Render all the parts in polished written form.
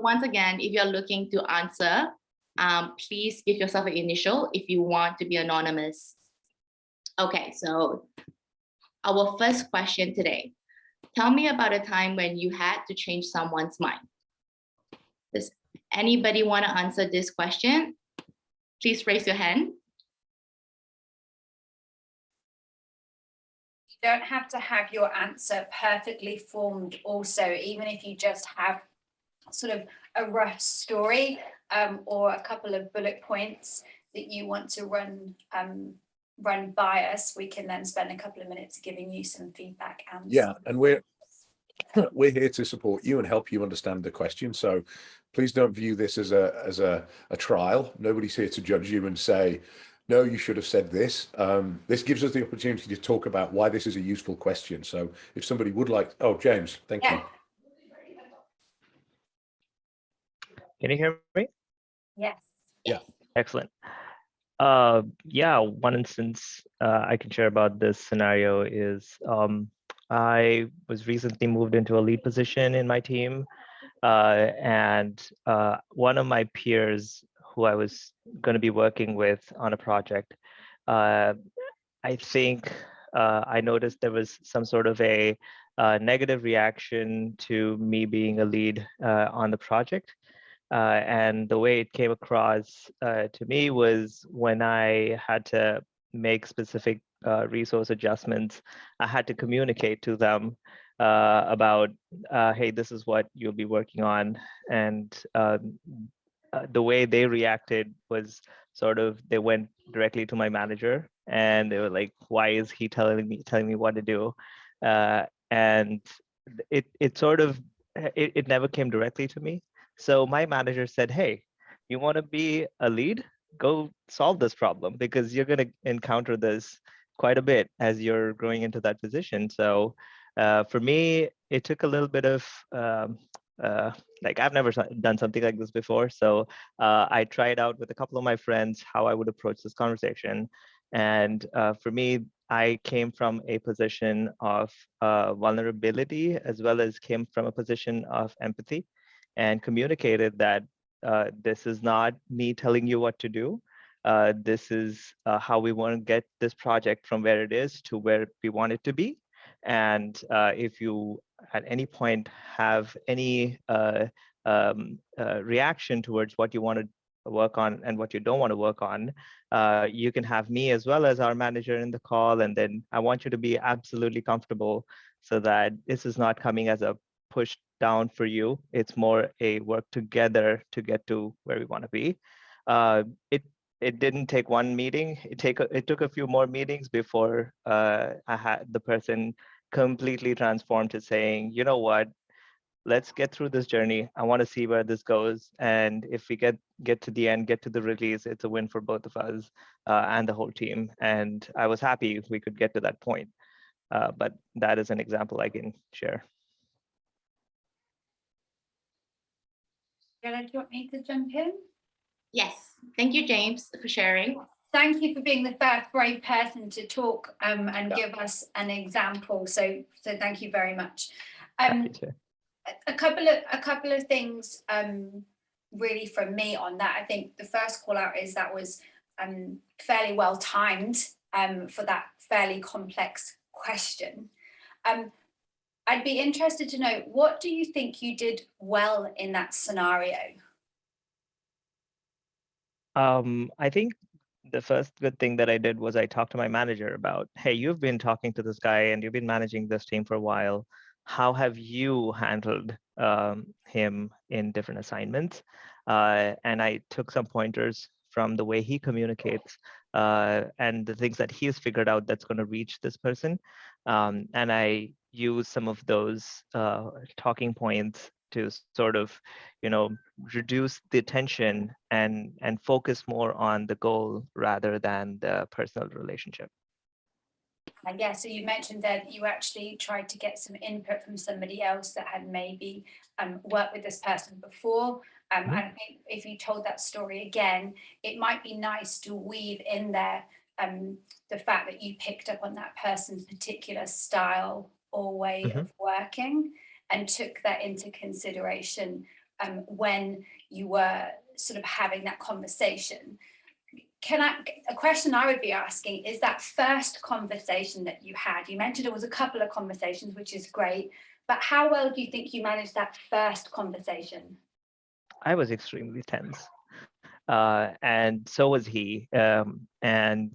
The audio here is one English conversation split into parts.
Once again, if you're looking to answer, please give yourself an initial if you want to be anonymous. Okay, so our first question today. Tell me about a time when you had to change someone's mind. Does anybody want to answer this question? Please raise your hand. You don't have to have your answer perfectly formed also, even if you just have sort of a rough story or a couple of bullet points that you want to run by us. We can then spend a couple of minutes giving you some feedback. Yeah, and we're here to support you and help you understand the question. So please don't view this as a trial. Nobody's here to judge you and say, no, you should have said this. This gives us the opportunity to talk about why this is a useful question. So if somebody would like, oh, James, thank you. Can you hear me? Yes. Yeah. Excellent. Yeah, one instance I can share about this scenario is I was recently moved into a lead position in my team, and one of my peers who I was going to be working with on a project, I think I noticed there was some sort of a negative reaction to me being a lead on the project. And the way it came across to me was when I had to make specific resource adjustments, I had to communicate to them about, hey, this is what you'll be working on. And the way they reacted was sort of, they went directly to my manager and they were like, why is he telling me what to do? And it sort of, it never came directly to me. So my manager said, hey, you want to be a lead? Go solve this problem, because you're going to encounter this quite a bit as you're growing into that position. So for me, it took a little bit of, like, I've never done something like this before. So I tried out with a couple of my friends how I would approach this conversation. And for me, I came from a position of vulnerability, as well as came from a position of empathy, and communicated that this is not me telling you what to do. This is how we want to get this project from where it is to where we want it to be. And if you at any point have any reaction towards what you want to work on and what you don't want to work on, you can have me as well as our manager in the call. And then I want you to be absolutely comfortable so that this is not coming as a push down for you. It's more a work together to get to where we want to be. It didn't take one meeting. It took a few more meetings before I had the person completely transformed to saying, you know what, let's get through this journey. I want to see where this goes. And if we get to the end, get to the release, it's a win for both of us and the whole team. And I was happy we could get to that point. But that is an example I can share. Do you want me to jump in? Yes, thank you, James, for sharing. Thank you for being the first brave person to talk and give us an example. So thank you very much. A couple of things really from me on that. I think the first call out is that was fairly well timed for that fairly complex question. I'd be interested to know, what do you think you did well in that scenario? I think the first good thing that I did was I talked to my manager about, hey, you've been talking to this guy and you've been managing this team for a while. How have you handled him in different assignments? And I took some pointers from the way he communicates and the things that he's figured out that's going to reach this person. And I use some of those talking points to sort of, reduce the tension and focus more on the goal rather than the personal relationship. Yeah, so you mentioned that you actually tried to get some input from somebody else that had maybe worked with this person before. And I think if you told that story again, it might be nice to weave in there the fact that you picked up on that person's particular style or way of working and took that into consideration when you were sort of having that conversation. A question I would be asking is that first conversation that you had. You mentioned it was a couple of conversations, which is great, but how well do you think you managed that first conversation? I was extremely tense, and so was he. And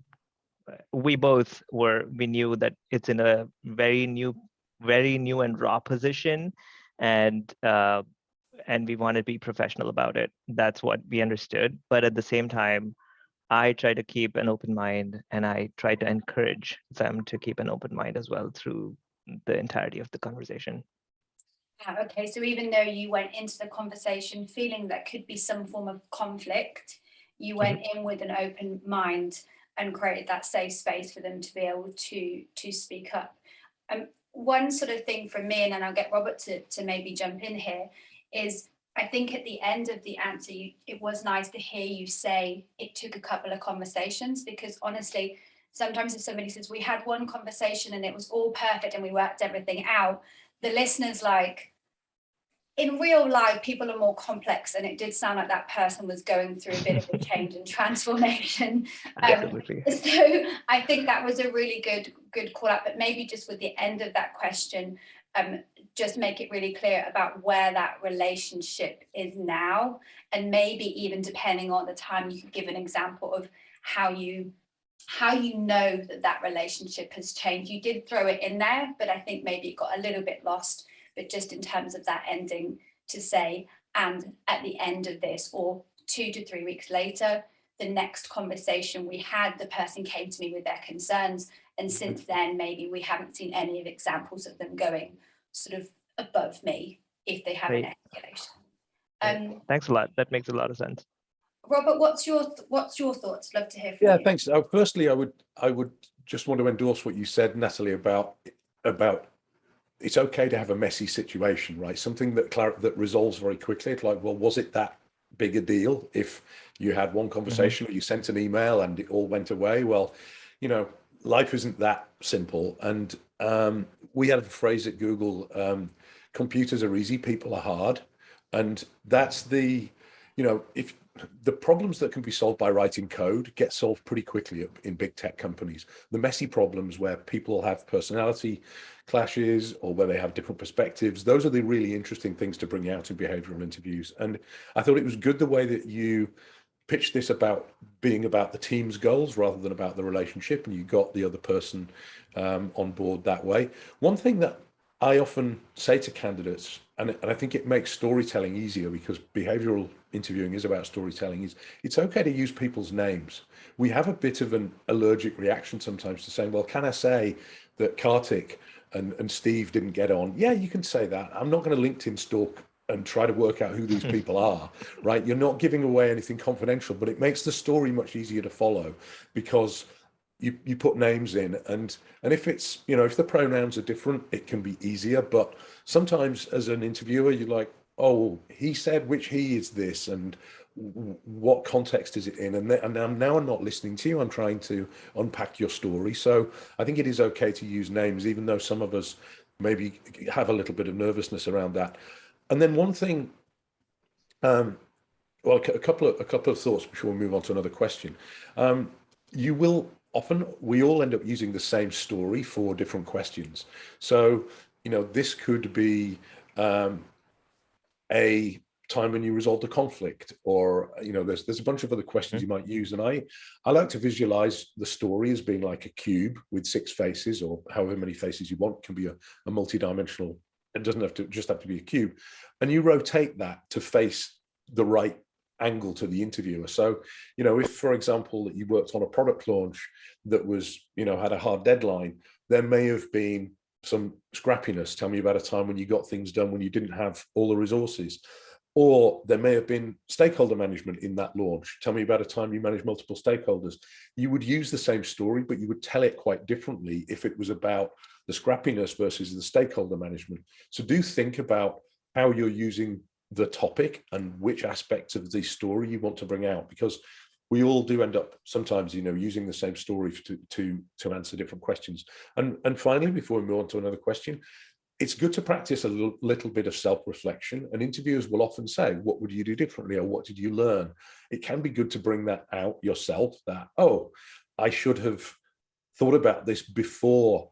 we both we knew that it's in a very new and raw position, and we want to be professional about it. That's what we understood. But at the same time, I try to keep an open mind, and I try to encourage them to keep an open mind as well through the entirety of the conversation. Okay, so even though you went into the conversation feeling that could be some form of conflict, you went in with an open mind and created that safe space for them to be able to speak up. One sort of thing from me, and then I'll get Robert to maybe jump in here, is I think at the end of the answer, it was nice to hear you say it took a couple of conversations, because honestly, sometimes if somebody says we had one conversation and it was all perfect and we worked everything out, the listener's like, in real life, people are more complex, and it did sound like that person was going through a bit of a change and transformation. Absolutely. So I think that was a really good call out, but maybe just with the end of that question, just make it really clear about where that relationship is now, and maybe even depending on the time, you could give an example of how you know that relationship has changed. You did throw it in there, but I think maybe it got a little bit lost. But just in terms of that ending, to say, and at the end of this, or 2 to 3 weeks later, the next conversation we had, the person came to me with their concerns, and since then maybe we haven't seen any of examples of them going sort of above me if they have an escalation. Thanks a lot. That makes a lot of sense. Robert, what's your thoughts? Love to hear from you. Yeah, thanks. Firstly, I would just want to endorse what you said, Natalie, about it's okay to have a messy situation, right? Something that resolves very quickly. It's like, well, was it that big a deal if you had one conversation or you sent an email and it all went away? Well, life isn't that simple. And we had a phrase at Google, computers are easy, people are hard. And that's if the problems that can be solved by writing code get solved pretty quickly in big tech companies. The messy problems where people have personality clashes or where they have different perspectives, those are the really interesting things to bring out in behavioral interviews. And I thought it was good the way that you pitched this about being about the team's goals rather than about the relationship, and you got the other person on board that way. One thing that I often say to candidates, and I think it makes storytelling easier because behavioral interviewing is about storytelling, is it's okay to use people's names. We have a bit of an allergic reaction sometimes to saying, well, can I say that Kartik and Steve didn't get on? Yeah, you can say that. I'm not going to LinkedIn stalk and try to work out who these people are, right? You're not giving away anything confidential, but it makes the story much easier to follow because you put names in, and if it's, if the pronouns are different, it can be easier. But sometimes as an interviewer, you're like, oh, he said, which he is this, and what context is it in? And now I'm not listening to you. I'm trying to unpack your story. So I think it is okay to use names, even though some of us maybe have a little bit of nervousness around that. And then one thing, well, a couple of thoughts before we move on to another question. You will often, we all end up using the same story for different questions. So, this could be a time when you resolved a conflict, or there's a bunch of other questions you might use. And I like to visualize the story as being like a cube with 6 faces, or however many faces you want. It can be a multi-dimensional. It doesn't have to be a cube, and you rotate that to face the right angle to the interviewer. So, if, for example, that you worked on a product launch that was, had a hard deadline, there may have been some scrappiness. Tell me about a time when you got things done when you didn't have all the resources. Or there may have been stakeholder management in that launch. Tell me about a time you managed multiple stakeholders. You would use the same story, but you would tell it quite differently if it was about the scrappiness versus the stakeholder management. So do think about how you're using the topic and which aspects of the story you want to bring out, because we all do end up sometimes, using the same story to answer different questions. And finally, before we move on to another question, it's good to practice a little bit of self-reflection, and interviewers will often say, what would you do differently, or what did you learn? It can be good to bring that out yourself, that, oh, I should have thought about this before,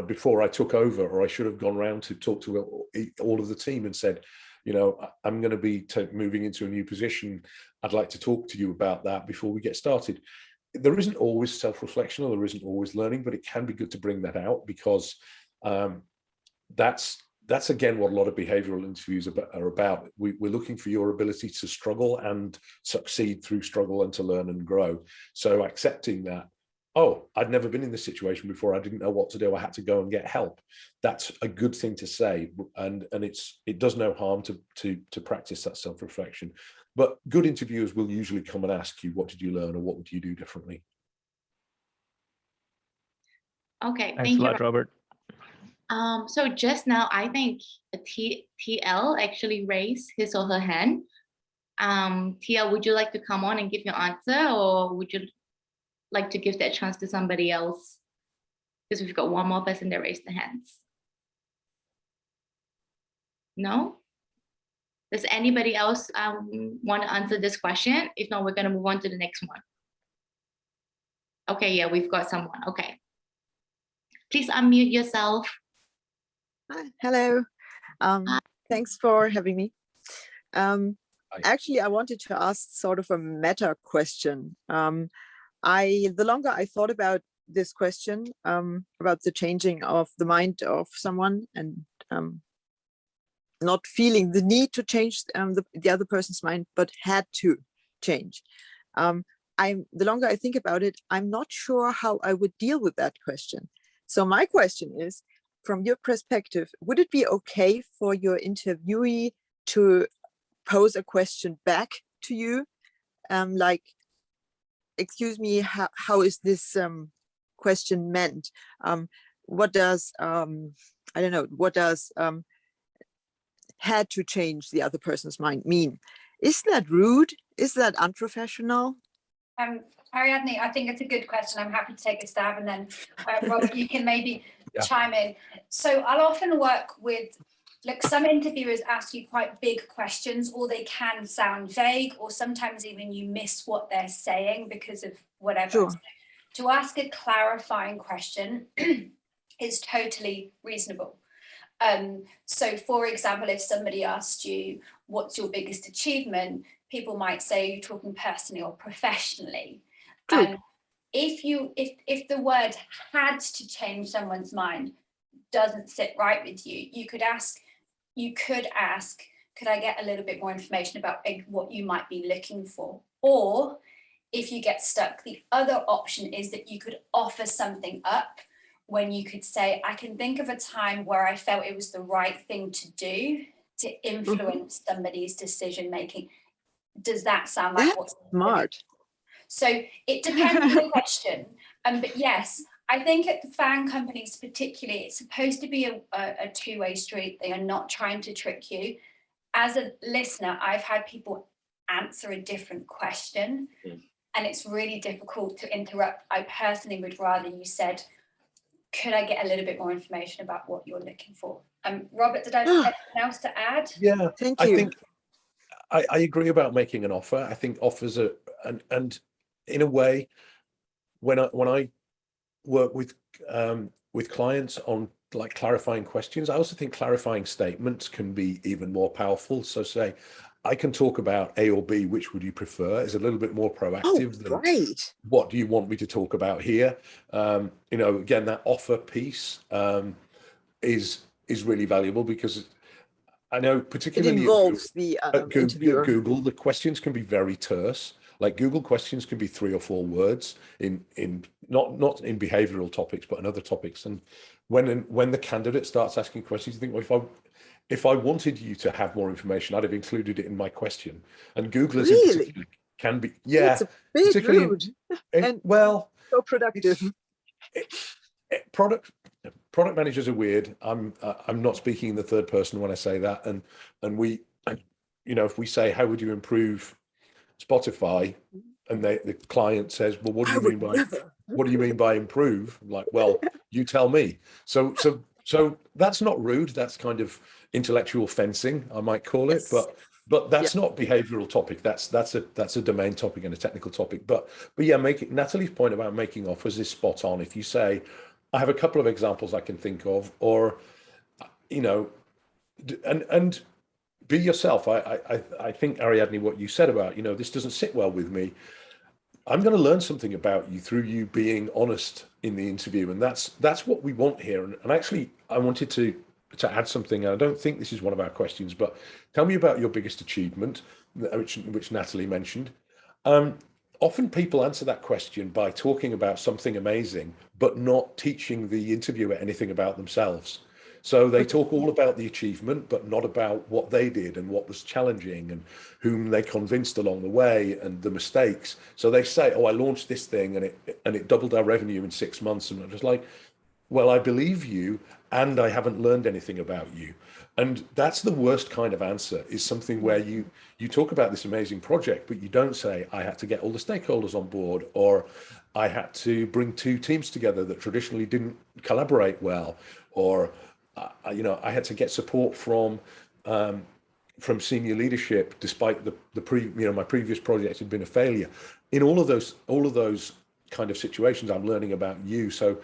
before I took over, or I should have gone around to talk to all of the team and said, I'm going to be moving into a new position. I'd like to talk to you about that before we get started. There isn't always self-reflection, or there isn't always learning, but it can be good to bring that out, because that's again what a lot of behavioral interviews are about. We're looking for your ability to struggle and succeed through struggle, and to learn and grow. So accepting that, oh, I'd never been in this situation before, I didn't know what to do, I had to go and get help. That's a good thing to say, and it does no harm to practice that self-reflection. But good interviewers will usually come and ask you, what did you learn, or what would you do differently? Okay, Thanks a lot, Robert. So just now, I think TL actually raised his or her hand. TL, would you like to come on and give your answer, or would you like to give that chance to somebody else? Because we've got one more person that raised their hands. No? Does anybody else want to answer this question? If not, we're going to move on to the next one. Okay, yeah, we've got someone. Okay. Please unmute yourself. Hi, hello. Thanks for having me. Actually, I wanted to ask sort of a meta question. The longer I thought about this question, about the changing of the mind of someone, and not feeling the need to change the other person's mind, but had to change. The longer I think about it, I'm not sure how I would deal with that question. So my question is, from your perspective, would it be okay for your interviewee to pose a question back to you? Like, excuse me, how is this question meant? What does, I don't know, what does had to change the other person's mind mean? Is that rude? Is that unprofessional? Ariadne, I think it's a good question. I'm happy to take a stab, and then Robert, you can maybe chime in. So I'll often work with, look, some interviewers ask you quite big questions, or they can sound vague, or sometimes even you miss what they're saying because of whatever. Sure. So to ask a clarifying question is totally reasonable. So for example, if somebody asked you, what's your biggest achievement? People might say, you're talking personally or professionally. And if the word had to change someone's mind doesn't sit right with you, you could ask, could I get a little bit more information about what you might be looking for? Or if you get stuck, the other option is that you could offer something up, when you could say, I can think of a time where I felt it was the right thing to do to influence somebody's decision making. Does that sound like what's smart? So it depends on the question. But yes, I think at the fan companies particularly, it's supposed to be a two-way street. They are not trying to trick you. As a listener, I've had people answer a different question, and it's really difficult to interrupt. I personally would rather you said, could I get a little bit more information about what you're looking for? Robert, did I have anything else to add? Yeah, thank you. I think I agree about making an offer. I think offers are, and in a way, when I work with clients on like clarifying questions, I also think clarifying statements can be even more powerful. So say, I can talk about A or B, which would you prefer, is a little bit more proactive than what do you want me to talk about here? Again, that offer piece is really valuable, because I know particularly it involves the interviewer. Google, the questions can be very terse. Like Google questions can be 3 or 4 words in not in behavioral topics, but in other topics. And when the candidate starts asking questions, you think, well, if I wanted you to have more information, I'd have included it in my question. And Googlers in particular can be, it's a bit rude. And well, so productive. Product managers are weird. I'm not speaking in the third person when I say that. And we, if we say, how would you improve Spotify, and the client says, well, what do you mean by improve? I'm like, well, You tell me. So that's not rude. That's kind of intellectual fencing, I might call it. Yes. But that's not behavioral topic. That's a domain topic and a technical topic. But yeah, Natalie's point about making offers is spot on. If you say, I have a couple of examples I can think of, or and be yourself. I think, Ariadne, what you said about, this doesn't sit well with me. I'm going to learn something about you through you being honest in the interview, and that's what we want here. And actually, I wanted to add something. I don't think this is one of our questions, but tell me about your biggest achievement, which Natalie mentioned. Often people answer that question by talking about something amazing, but not teaching the interviewer anything about themselves. So they talk all about the achievement, but not about what they did and what was challenging and whom they convinced along the way and the mistakes. So they say, oh, I launched this thing and it doubled our revenue in 6 months. And I'm just like, well, I believe you, and I haven't learned anything about you. And that's the worst kind of answer, is something where you talk about this amazing project, but you don't say, I had to get all the stakeholders on board, or I had to bring 2 teams together that traditionally didn't collaborate well, or I had to get support from senior leadership, despite my previous project had been a failure. In all of those kind of situations, I'm learning about you. So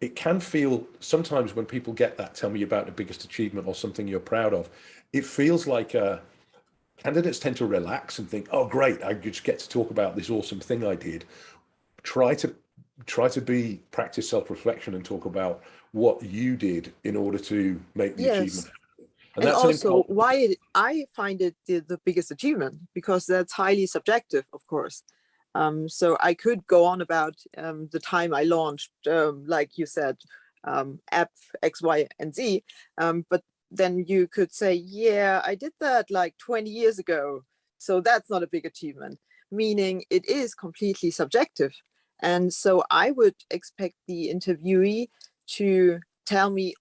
it can feel sometimes when people get that, tell me about the biggest achievement or something you're proud of, it feels like candidates tend to relax and think, oh, great, I just get to talk about this awesome thing I did. Try to practice self-reflection and talk about what you did in order to make the achievement. And that's also why I find it the biggest achievement, because that's highly subjective, of course. So I could go on about the time I launched, like you said, app X, Y, and Z, but then you could say, yeah, I did that like 20 years ago. So that's not a big achievement, meaning it is completely subjective. And so I would expect the interviewee to tell me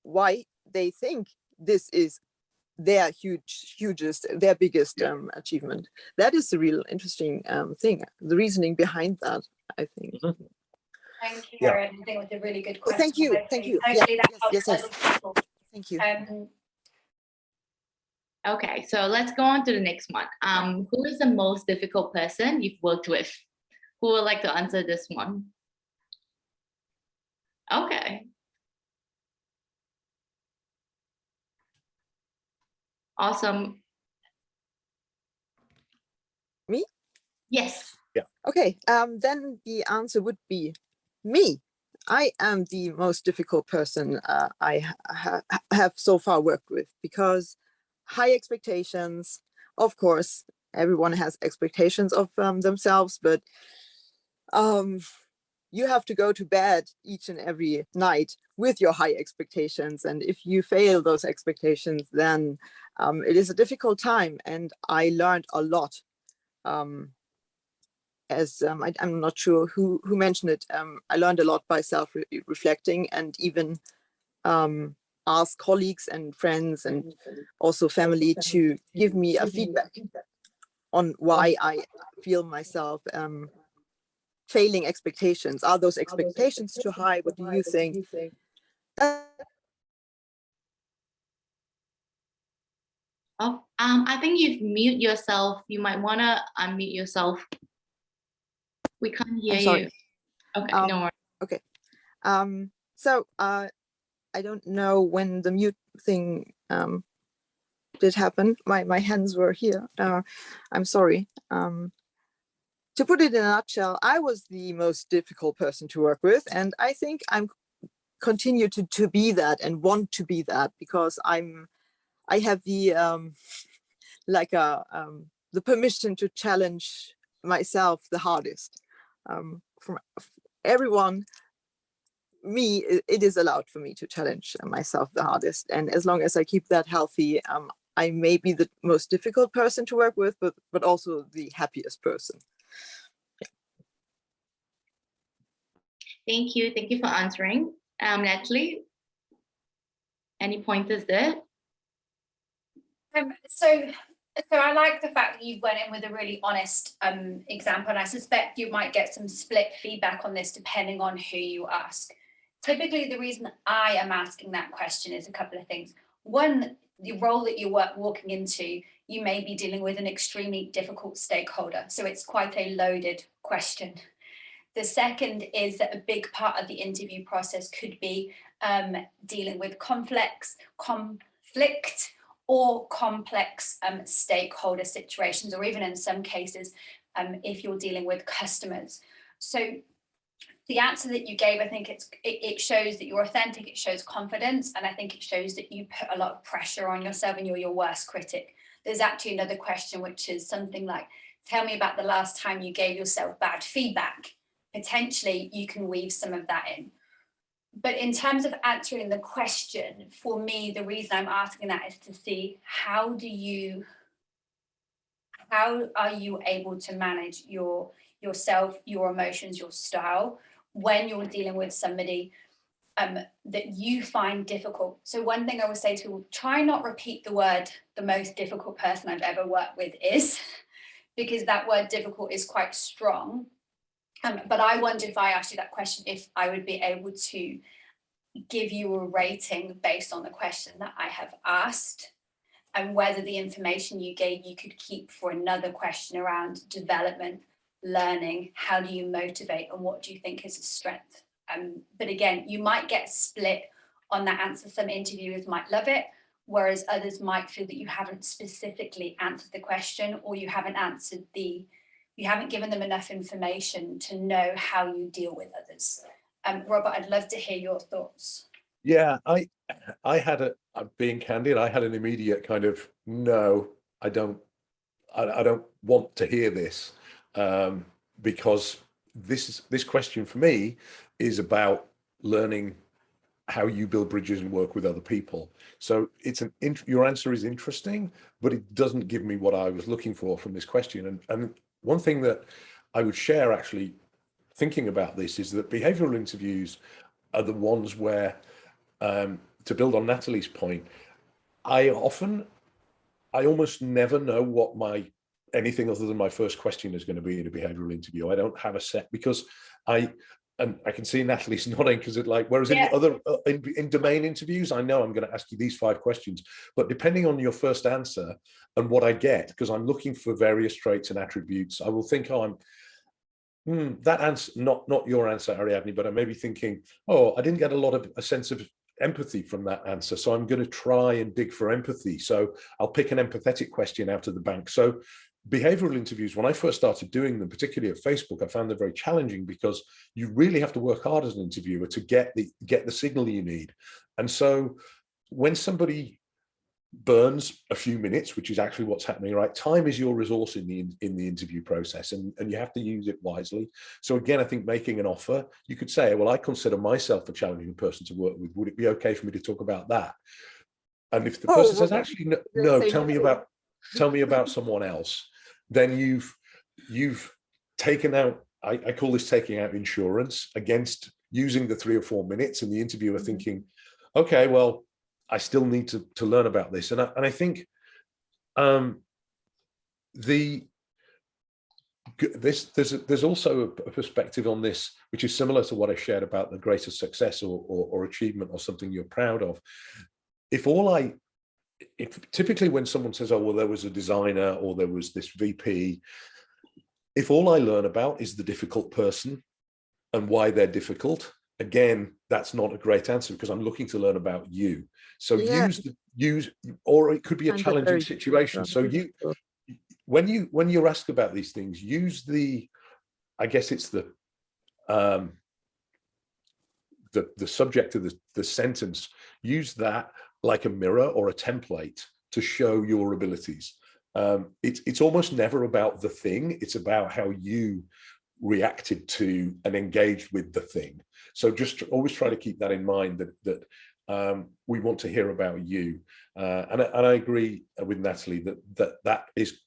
why they think this is their their biggest achievement. That is the real interesting thing, the reasoning behind that, I think. Mm-hmm. Thank you, Erin. I think it was a really good question. Thank you. Hopefully that helps other people. Thank you. Okay, so let's go on to the next one. Who is the most difficult person you've worked with? Who would like to answer this one? Okay. Awesome. Me? Yes. Yeah. Okay, then the answer would be me. I am the most difficult person I have so far worked with, because high expectations, of course, everyone has expectations of themselves, but you have to go to bed each and every night with your high expectations. And if you fail those expectations, then it is a difficult time. And I learned a lot. I'm not sure who mentioned it. I learned a lot by self-reflecting, and even ask colleagues and friends and also family to give me a feedback on why I feel myself failing expectations. Are those expectations too high? What do you think? Oh, I think you've muted yourself. You might want to unmute yourself. We can't hear you. Okay, no worries. Okay. So I don't know when the mute thing did happen. My hands were here. I'm sorry. To put it in a nutshell, I was the most difficult person to work with, and I think I'm continue to be that and want to be that, because I have the the permission to challenge myself the hardest. From everyone, it is allowed for me to challenge myself the hardest, and as long as I keep that healthy, I may be the most difficult person to work with, but also the happiest person. Thank you for answering. Natalie, any pointers there? So I like the fact that you went in with a really honest example, and I suspect you might get some split feedback on this depending on who you ask. typically the reason I am asking that question is a couple of things. One, the role that you're walking into, you may be dealing with an extremely difficult stakeholder. So it's quite a loaded question. The second is that a big part of the interview process could be dealing with conflict or complex stakeholder situations, or even in some cases, if you're dealing with customers. So the answer that you gave, I think it shows that you're authentic, it shows confidence, and I think it shows that you put a lot of pressure on yourself and you're your worst critic. There's actually another question, which is something like, tell me about the last time you gave yourself bad feedback. Potentially you can weave some of that in. But in terms of answering the question, for me, the reason I'm asking that is to see how are you able to manage yourself, your emotions, your style when you're dealing with somebody that you find difficult. So one thing I would say to people, try not repeat the word, the most difficult person I've ever worked with is, because that word difficult is quite strong. But I wonder, if I asked you that question, if I would be able to give you a rating based on the question that I have asked, and whether the information you gave you could keep for another question around development, learning, how do you motivate, and what do you think is a strength? But again, you might get split on that answer. Some interviewers might love it, whereas others might feel that you haven't specifically answered the question, or you haven't given them enough information to know how you deal with others. Robert, I'd love to hear your thoughts. Yeah, I had being candid, I had an immediate kind of, no, I don't want to hear this, because this question for me is about learning how you build bridges and work with other people. So your answer is interesting, but it doesn't give me what I was looking for from this question. And one thing that I would share, actually thinking about this, is that behavioral interviews are the ones where, to build on Natalie's point, I almost never know what anything other than my first question is going to be in a behavioral interview. I don't have a set, because and I can see Natalie's nodding, because it whereas in the other in domain interviews, I know I'm going to ask you these 5 questions, but depending on your first answer and what I get, because I'm looking for various traits and attributes, I will think, oh, that answer, not your answer, Ariadne, but I may be thinking, oh, I didn't get a sense of empathy from that answer, so I'm going to try and dig for empathy. So I'll pick an empathetic question out of the bank. So behavioral interviews, when I first started doing them, particularly at Facebook, I found them very challenging, because you really have to work hard as an interviewer to get the signal you need. And so when somebody burns a few minutes, which is actually what's happening, right? Time is your resource in the interview process, and you have to use it wisely. So again, I think making an offer, you could say, well, I consider myself a challenging person to work with. Would it be okay for me to talk about that? And if the person says, actually, no, tell me about someone else, then you've taken out, I call this taking out insurance against using the 3 or 4 minutes, and the interviewer thinking, okay, well, I still need to learn about this. And I think there's also a perspective on this, which is similar to what I shared about the greatest success or achievement, or something you're proud of. If typically when someone says, oh, well, there was a designer, or there was this VP, if all I learn about is the difficult person and why they're difficult, again, that's not a great answer, because I'm looking to learn about you. So or it could be a challenging situation. So when you're asked about these things, use I guess it's the subject of the sentence, use that like a mirror or a template to show your abilities. It's almost never about the thing, it's about how you reacted to and engaged with the thing. So just always try to keep that in mind, that we want to hear about you. And I agree with Natalie that is,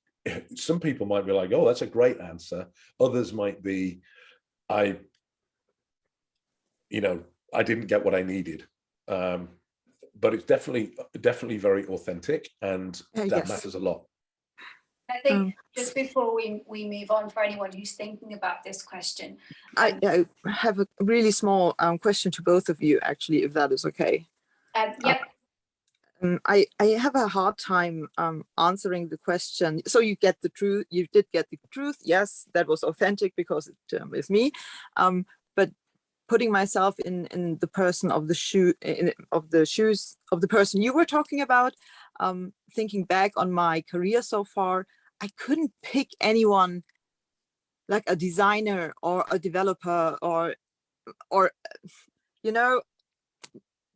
some people might be like, oh, that's a great answer. Others might be, I didn't get what I needed. But it's definitely very authentic, and that matters a lot. think just before we move on, for anyone who's thinking about this question, I have a really small question to both of you, actually, if that is okay. yep. I have a hard time answering the question. So you get the truth. You did get the truth. Yes, that was authentic because it is me. But putting myself in the person of the shoes of the person you were talking about, thinking back on my career so far, I couldn't pick anyone like a designer or a developer or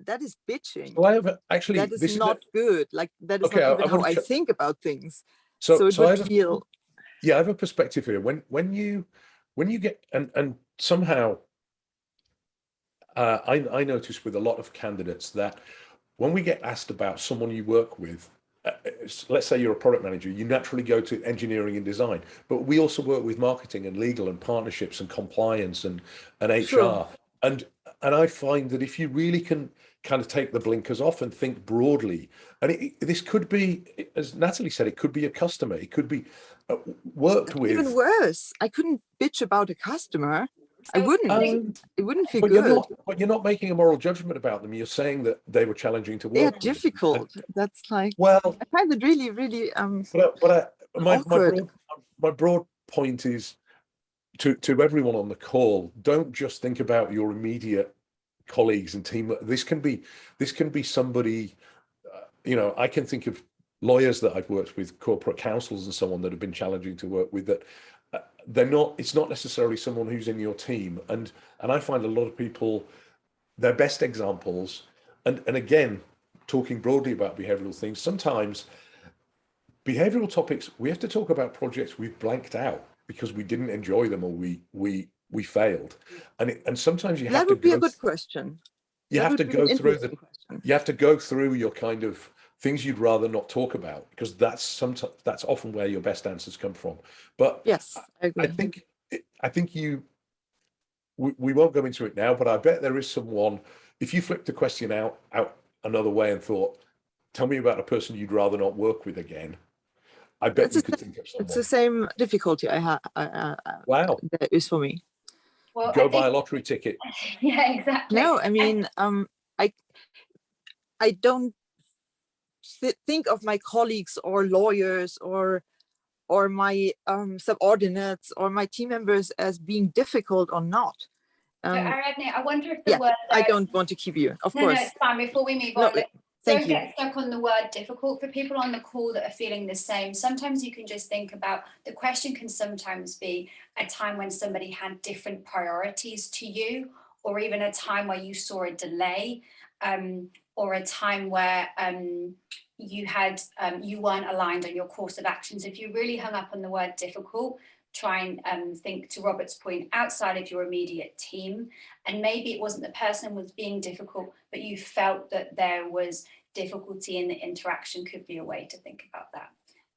that is bitching. So I have actually, that is not good. Like that is Okay, not even how I think about things. So it I would have feel. Yeah, I have a perspective here. When you get and somehow I notice with a lot of candidates that when we get asked about someone you work with, let's say you're a product manager, you naturally go to engineering and design, but we also work with marketing and legal and partnerships and compliance and HR. Sure. And I find that if you really can kind of take the blinkers off and think broadly, and this could be, as Natalie said, it could be a customer, it could be worked with. Even worse, I couldn't bitch about a customer. I wouldn't. It wouldn't feel but good. You're not making a moral judgment about them. You're saying that they were challenging to work. They are with. difficult. That's like, well, I find it really, really my broad point is to everyone on the call: don't just think about your immediate colleagues and team. This can be somebody. I can think of lawyers that I've worked with, corporate counsels and so on, that have been challenging to work with. That it's not necessarily someone who's in your team, and I find a lot of people, their best examples, and again, talking broadly about behavioral things, sometimes behavioral topics, we have to talk about projects we've blanked out because we didn't enjoy them or we failed, and sometimes you have to. That would be a good question. You have to go through you have to go through your kind of things you'd rather not talk about, because that's often where your best answers come from. But yes, I agree. I think we won't go into it now, but I bet there is someone, if you flipped the question out another way and thought, tell me about a person you'd rather not work with again, I bet you could think of someone. It's the same difficulty I have. Wow. That is for me. Well, go buy a lottery ticket. Yeah, exactly. No, I mean, I don't think of my colleagues or lawyers or my subordinates or my team members as being difficult or not. So Ariadne, I wonder if the word. I don't want to keep you, of course. No, it's fine. Before we move on, don't get stuck on the word difficult. For people on the call that are feeling the same, sometimes you can just think about, the question can sometimes be a time when somebody had different priorities to you, or even a time where you saw a delay, or a time where you weren't aligned on your course of actions. If you really hung up on the word difficult, try and think, to Robert's point, outside of your immediate team. And maybe it wasn't the person was being difficult, but you felt that there was difficulty in the interaction, could be a way to think about that.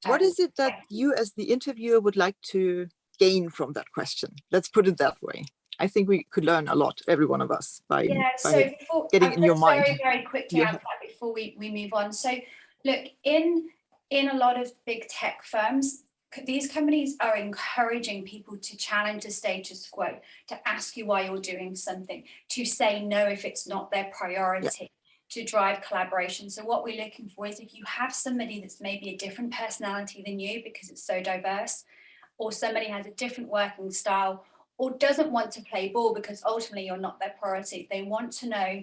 What is it that you as the interviewer would like to gain from that question? Let's put it that way. I think we could learn a lot, every one of us, by getting in your mind. Very quickly answer that before we move on. So look, in a lot of big tech firms, these companies are encouraging people to challenge the status quo, to ask you why you're doing something, to say no if it's not their priority, to drive collaboration. So what we're looking for is, if you have somebody that's maybe a different personality than you because it's so diverse, or somebody has a different working style, or doesn't want to play ball because ultimately you're not their priority, they want to know,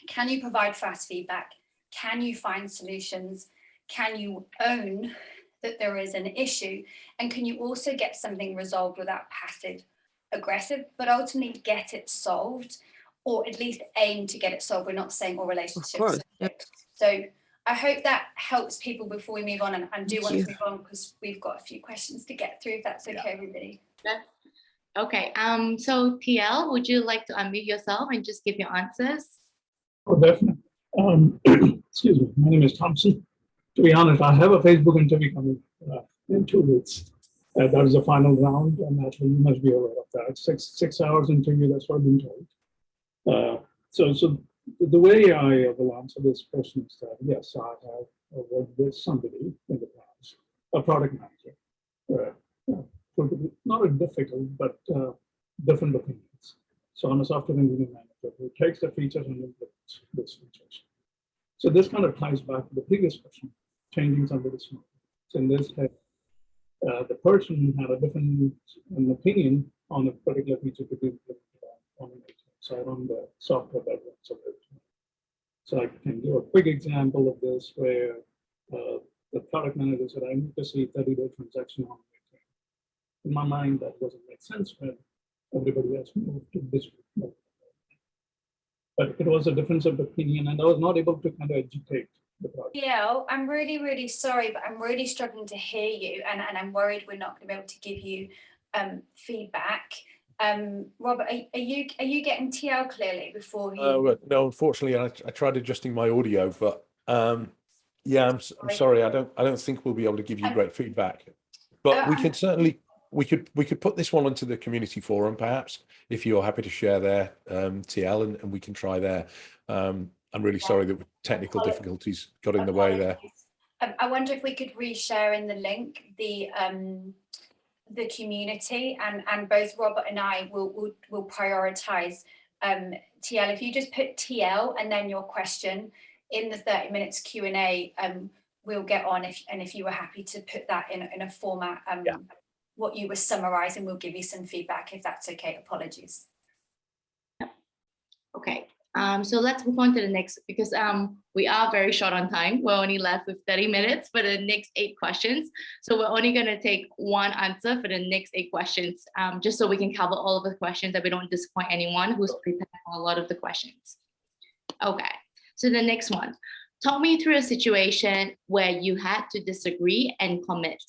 can you provide fast feedback? Can you find solutions? Can you own that there is an issue? And can you also get something resolved without passive aggressive, but ultimately get it solved, or at least aim to get it solved? We're not saying all relationships. Of course, yes. So I hope that helps people before we move on, and I do want to move on because we've got a few questions to get through, if that's okay, everybody. Okay, so TL, would you like to unmute yourself and just give your answers? Oh, definitely. Excuse me, my name is Thompson. To be honest, I have a Facebook interview coming in 2 weeks. That is the final round, and Natalie, you must be aware of that. 6 hours interview, that's what I've been told. So the way I will answer this question is that, yes, I have worked with somebody in the past, a product manager, going to be not a difficult, but different opinions. So I'm a software engineering manager who takes the features and implements these features. So this kind of ties back to the previous question, changing somebody's mind. So in this case, the person had a different opinion on a particular feature to be implemented on the side on the software that works of it. So I can give a quick example of this where the product manager said, I need to see 30-day transaction on it. In my mind, that doesn't make sense when everybody else moved to this. But it was a difference of opinion, and I was not able to kind of educate the product. Yeah, I'm really, really sorry, but I'm really struggling to hear you, and I'm worried we're not going to be able to give you feedback. Robert, are you getting TL clearly before you? No, unfortunately, I tried adjusting my audio, but yeah, I'm sorry. I don't think we'll be able to give you great feedback. But we can certainly we could put this one onto the community forum, perhaps, if you're happy to share there, TL, and we can try there. I'm really sorry that technical difficulties got in the way there. I wonder if we could reshare in the link the community, and both Robert and I will prioritize TL. If you just put TL and then your question in the 30 minutes Q&A, we'll get on. If you were happy to put that in a format, what you were summarizing, we'll give you some feedback if that's okay. Apologies. Okay. So let's move on to the next, because we are very short on time. We're only left with 30 minutes for the next 8 questions. So we're only going to take one answer for the next 8 questions, just so we can cover all of the questions, that we don't disappoint anyone who's prepared for a lot of the questions. Okay, so the next one. Talk me through a situation where you had to disagree and commit.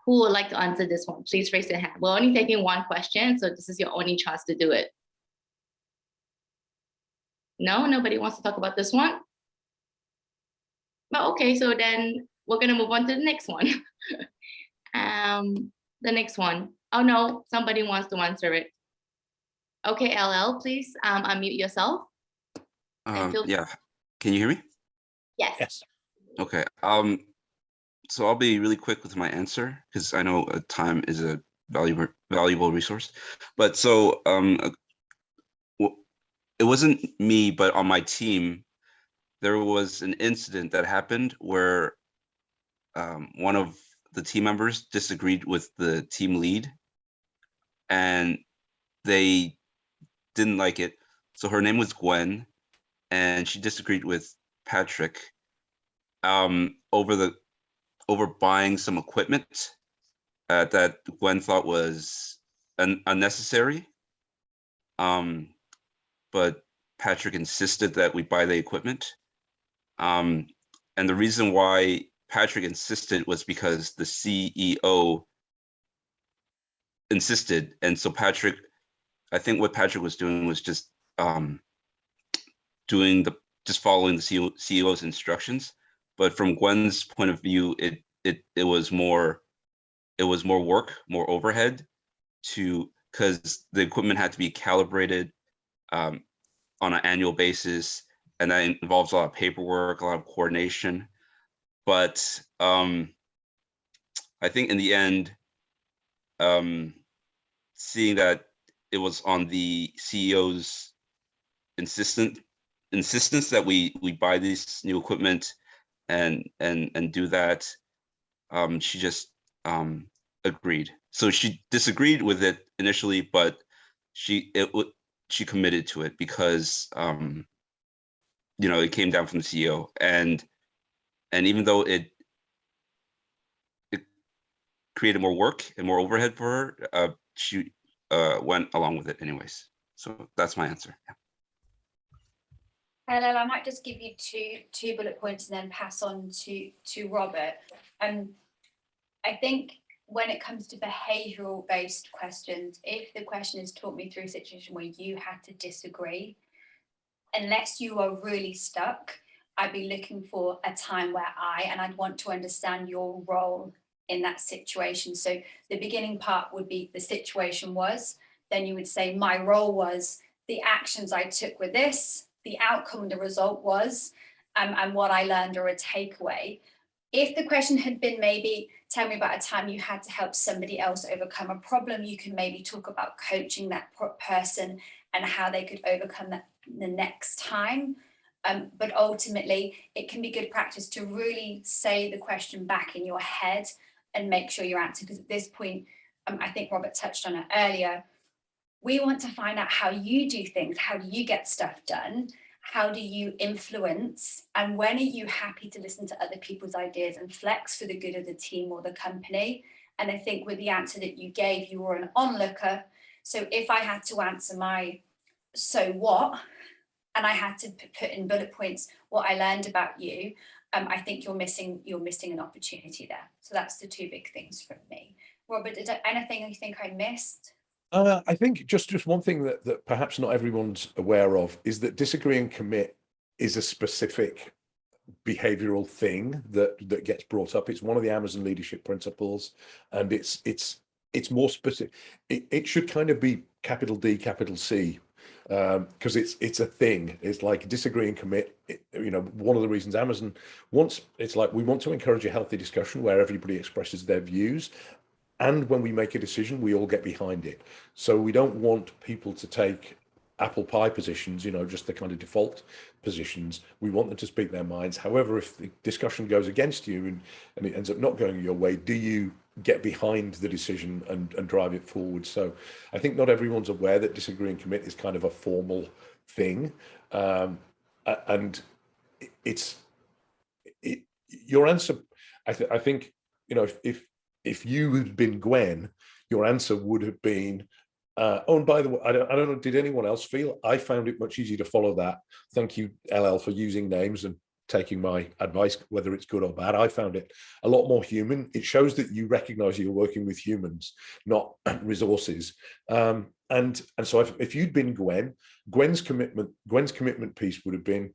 Who would like to answer this one? Please raise your hand. We're only taking one question, so this is your only chance to do it. No, nobody wants to talk about this one? But okay, so then we're gonna move on to the next one. The next one. Oh no, somebody wants to answer it. Okay, LL, please unmute yourself. Yeah, can you hear me? Yes. Okay, so I'll be really quick with my answer because I know time is a valuable resource. But so it wasn't me, but on my team, there was an incident that happened where one of the team members disagreed with the team lead, and they didn't like it. So her name was Gwen, and she disagreed with Patrick over buying some equipment that Gwen thought was unnecessary. But Patrick insisted that we buy the equipment. And the reason why Patrick insisted was because the CEO insisted. And so I think what Patrick was doing was just following the CEO's instructions. But from Gwen's point of view, it was more work, more overhead, because the equipment had to be calibrated on an annual basis, and that involves a lot of paperwork, a lot of coordination. But I think in the end, seeing that it was on the CEO's insistence that we buy this new equipment and do that, she just agreed. So she disagreed with it initially, but she committed to it because it came down from the CEO, and even though it created more work and more overhead for her, she went along with it anyways. So that's my answer. Yeah. Hello, I might just give you two bullet points and then pass on to Robert. I think when it comes to behavioral based questions, if the question is talk me through a situation where you had to disagree, unless you are really stuck, I'd be looking for a time where I'd want to understand your role in that situation. So the beginning part would be the situation was, then you would say my role was, the actions I took were this, the outcome, the result was, and what I learned or a takeaway. If the question had been maybe, tell me about a time you had to help somebody else overcome a problem, you can maybe talk about coaching that person and how they could overcome that the next time. But ultimately, it can be good practice to really say the question back in your head and make sure you answer, because at this point, I think Robert touched on it earlier, we want to find out how you do things, how do you get stuff done, how do you influence, and when are you happy to listen to other people's ideas and flex for the good of the team or the company. And I think with the answer that you gave, you were an onlooker. So if I had to answer my so what, and I had to put in bullet points what I learned about you, I think you're missing an opportunity there. So that's the two big things from me. Robert, is there anything you think I missed? I think just one thing that perhaps not everyone's aware of is that disagree and commit is a specific behavioral thing that gets brought up. It's one of the Amazon leadership principles, and it's more specific. It should kind of be capital D, capital C, because it's a thing. It's like disagree and commit. One of the reasons Amazon wants, it's like we want to encourage a healthy discussion where everybody expresses their views. And when we make a decision, we all get behind it. So we don't want people to take apple pie positions, just the kind of default positions. We want them to speak their minds. However, if the discussion goes against you and it ends up not going your way, do you get behind the decision and drive it forward? So I think not everyone's aware that disagree and commit is kind of a formal thing. And your answer, I think, if you had been Gwen, your answer would have been, oh, and by the way, I don't know, did anyone else feel? I found it much easier to follow that. Thank you, LL, for using names and taking my advice, whether it's good or bad. I found it a lot more human. It shows that you recognize you're working with humans, not resources. And so if you'd been Gwen's commitment piece would have been,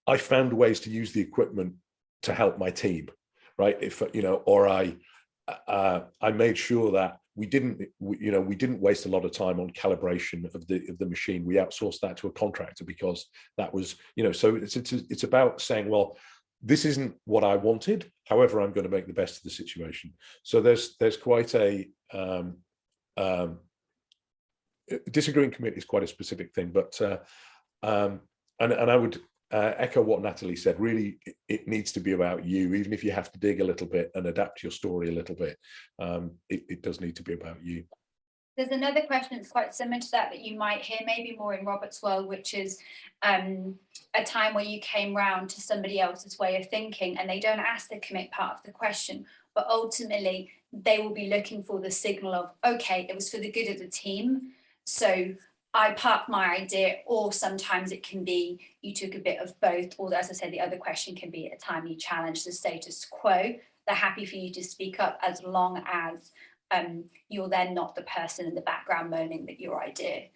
I found ways to use the equipment to help my team, right? Or I made sure that we didn't waste a lot of time on calibration of the machine. We outsourced that to a contractor because that was, so it's about saying, well, this isn't what I wanted. However, I'm going to make the best of the situation. So there's quite a disagree and commit is quite a specific thing, but and I would echo what Natalie said. Really, it needs to be about you, even if you have to dig a little bit and adapt your story a little bit. It does need to be about you. There's another question that's quite similar to that you might hear maybe more in Robert's world, which is a time where you came round to somebody else's way of thinking and they don't ask the commit part of the question, but ultimately they will be looking for the signal of, okay, it was for the good of the team. So I parked my idea, or sometimes it can be you took a bit of both, or as I said, the other question can be at a time you challenge the status quo. They're happy for you to speak up as long as you're then not the person in the background moaning that your idea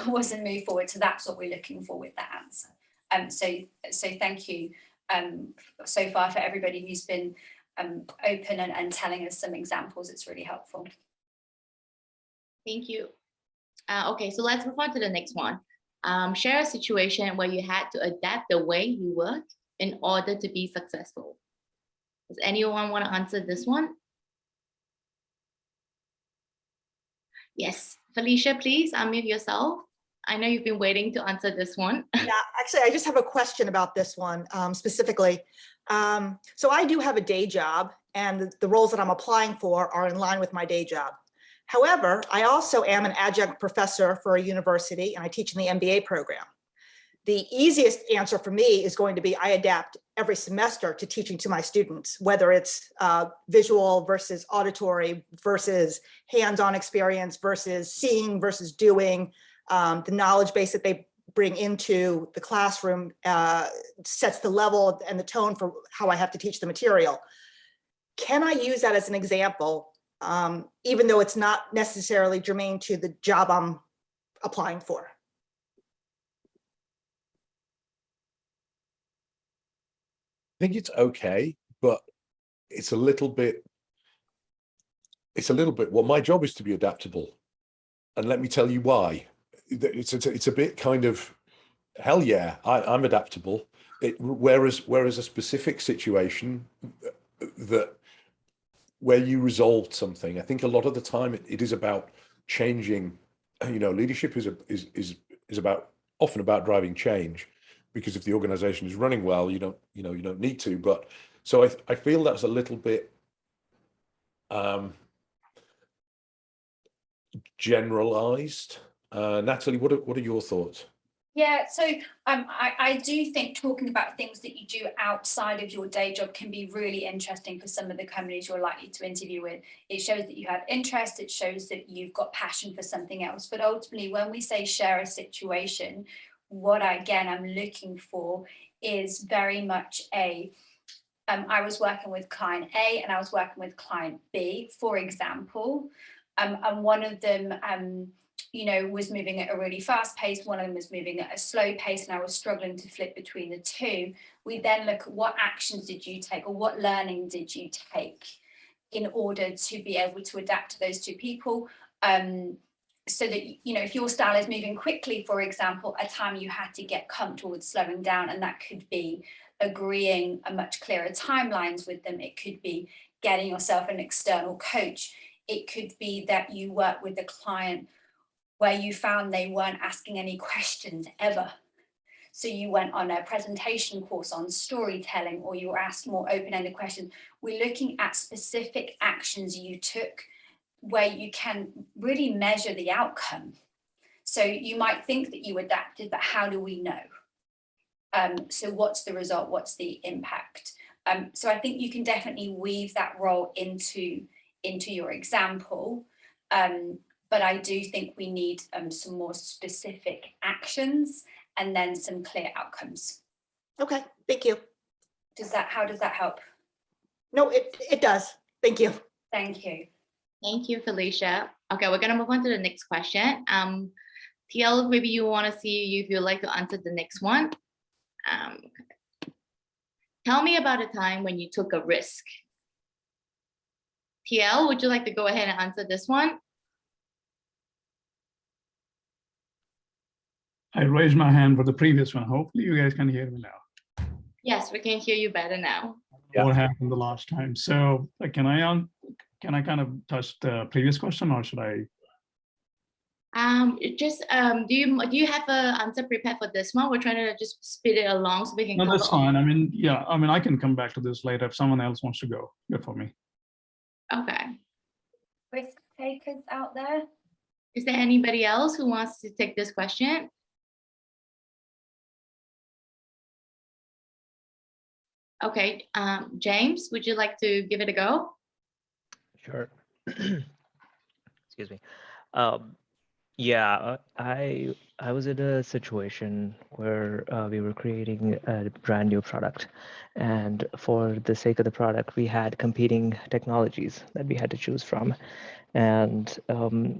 wasn't moved forward. So that's what we're looking for with that answer. So thank you so far for everybody who's been open and telling us some examples. It's really helpful. Thank you. Okay, so let's move on to the next one. Share a situation where you had to adapt the way you work in order to be successful. Does anyone want to answer this one? Yes, Felicia, please unmute yourself. I know you've been waiting to answer this one. Yeah, actually, I just have a question about this one specifically. So I do have a day job, and the roles that I'm applying for are in line with my day job. However, I also am an adjunct professor for a university, and I teach in the MBA program. The easiest answer for me is going to be I adapt every semester to teaching to my students, whether it's visual versus auditory versus hands-on experience versus seeing versus doing. The knowledge base that they bring into the classroom sets the level and the tone for how I have to teach the material. Can I use that as an example, even though it's not necessarily germane to the job I'm applying for? I think it's okay, but it's a little bit, well, my job is to be adaptable. And let me tell you why. It's a bit kind of, hell yeah, I'm adaptable. Whereas a specific situation, that where you resolved something, I think a lot of the time it is about changing. Leadership is often about driving change, because if the organization is running well, you don't need to. But so I feel that's a little bit generalized. Natalie, what are your thoughts? Yeah, so I do think talking about things that you do outside of your day job can be really interesting for some of the companies you're likely to interview with. It shows that you have interest, it shows that you've got passion for something else. But ultimately, when we say share a situation, what I'm looking for is very much I was working with client A and I was working with client B, for example, and one of them was moving at a really fast pace, one of them was moving at a slow pace, and I was struggling to flip between the two. We then look at what actions did you take, or what learning did you take in order to be able to adapt to those two people, so that, if your style is moving quickly, for example, at time you had to get comfortable with slowing down, and that could be agreeing a much clearer timelines with them. It could be getting yourself an external coach. It could be that you work with a client where you found they weren't asking any questions ever. So you went on a presentation course on storytelling, or you were asked more open-ended questions. We're looking at specific actions you took where you can really measure the outcome. So you might think that you adapted, but how do we know? So what's the result? What's the impact? So I think you can definitely weave that role into your example. But I do think we need some more specific actions and then some clear outcomes. Okay, thank you. How does that help? No, it does. Thank you. Thank you. Thank you, Felicia. Okay, we're gonna move on to the next question. TL, maybe you want to see if you'd like to answer the next one. Tell me about a time when you took a risk. TL, would you like to go ahead and answer this one? I raised my hand for the previous one. Hopefully you guys can hear me now. Yes, we can hear you better now. What happened the last time? So can I kind of touch the previous question, or should I? Do you have an answer prepared for this one? We're trying to just speed it along so we can. No, that's fine. I can come back to this later if someone else wants to go before me. Okay. Risk takers out there? Is there anybody else who wants to take this question? Okay, James, would you like to give it a go? Sure. Excuse me. Yeah, I was in a situation where we were creating a brand new product, and for the sake of the product, we had competing technologies that we had to choose from. And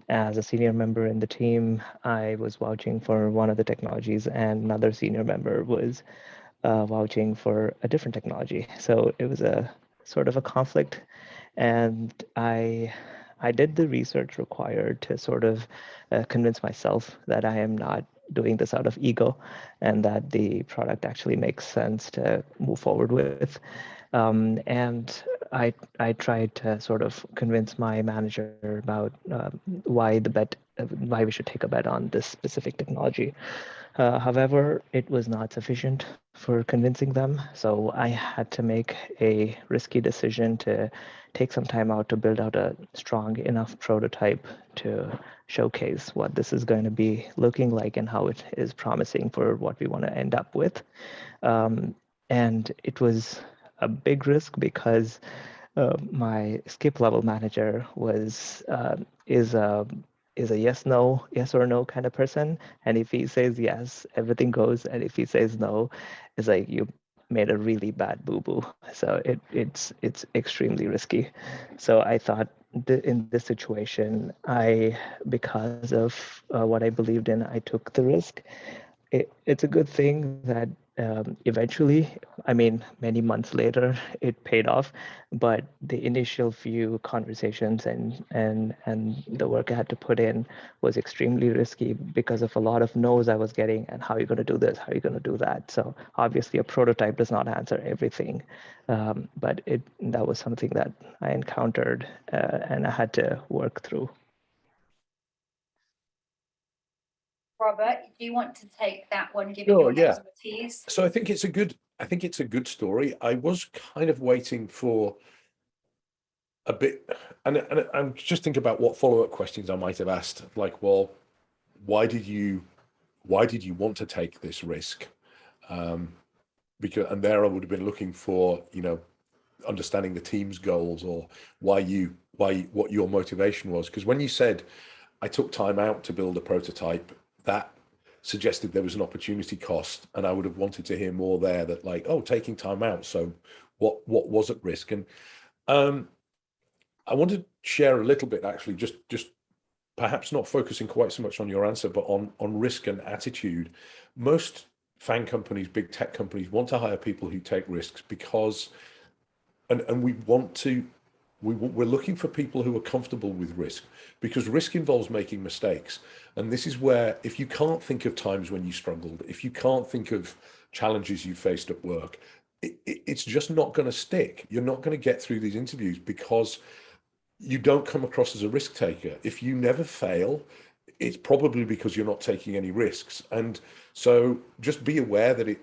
as a senior member in the team, I was vouching for one of the technologies, and another senior member was vouching for a different technology. So it was a sort of a conflict, and I did the research required to sort of convince myself that I am not doing this out of ego, and that the product actually makes sense to move forward with. And I tried to sort of convince my manager about why we should take a bet on this specific technology. However, it was not sufficient for convincing them. So I had to make a risky decision to take some time out to build out a strong enough prototype to showcase what this is going to be looking like and how it is promising for what we want to end up with. And it was a big risk because my skip level manager is a yes or no kind of person, and if he says yes, everything goes, and if he says no, it's like you made a really bad boo-boo. So it's extremely risky. So I thought in this situation, because of what I believed in, I took the risk. It's a good thing that eventually, I mean, many months later, it paid off. But the initial few conversations and the work I had to put in was extremely risky because of a lot of no's I was getting, and how are you going to do this? How are you going to do that? So obviously, a prototype does not answer everything, but that was something that I encountered and I had to work through. Robert, do you want to take that one, given Sure, your yeah. expertise? So I think it's a good story. I was kind of waiting for a bit, and I'm just thinking about what follow-up questions I might have asked, like, well, why did you want to take this risk? Because, and there I would have been looking for, understanding the team's goals, or what your motivation was. Because when you said, I took time out to build a prototype, that suggested there was an opportunity cost, and I would have wanted to hear more there, that like, oh, taking time out, so what was at risk? And I want to share a little bit, actually, just perhaps not focusing quite so much on your answer, but on risk and attitude. Most FAANG companies, big tech companies, want to hire people who take risks because, and we're looking for people who are comfortable with risk, because risk involves making mistakes. And this is where, if you can't think of times when you struggled, if you can't think of challenges you faced at work, it's just not going to stick. You're not going to get through these interviews because you don't come across as a risk taker. If you never fail, it's probably because you're not taking any risks. And so just be aware that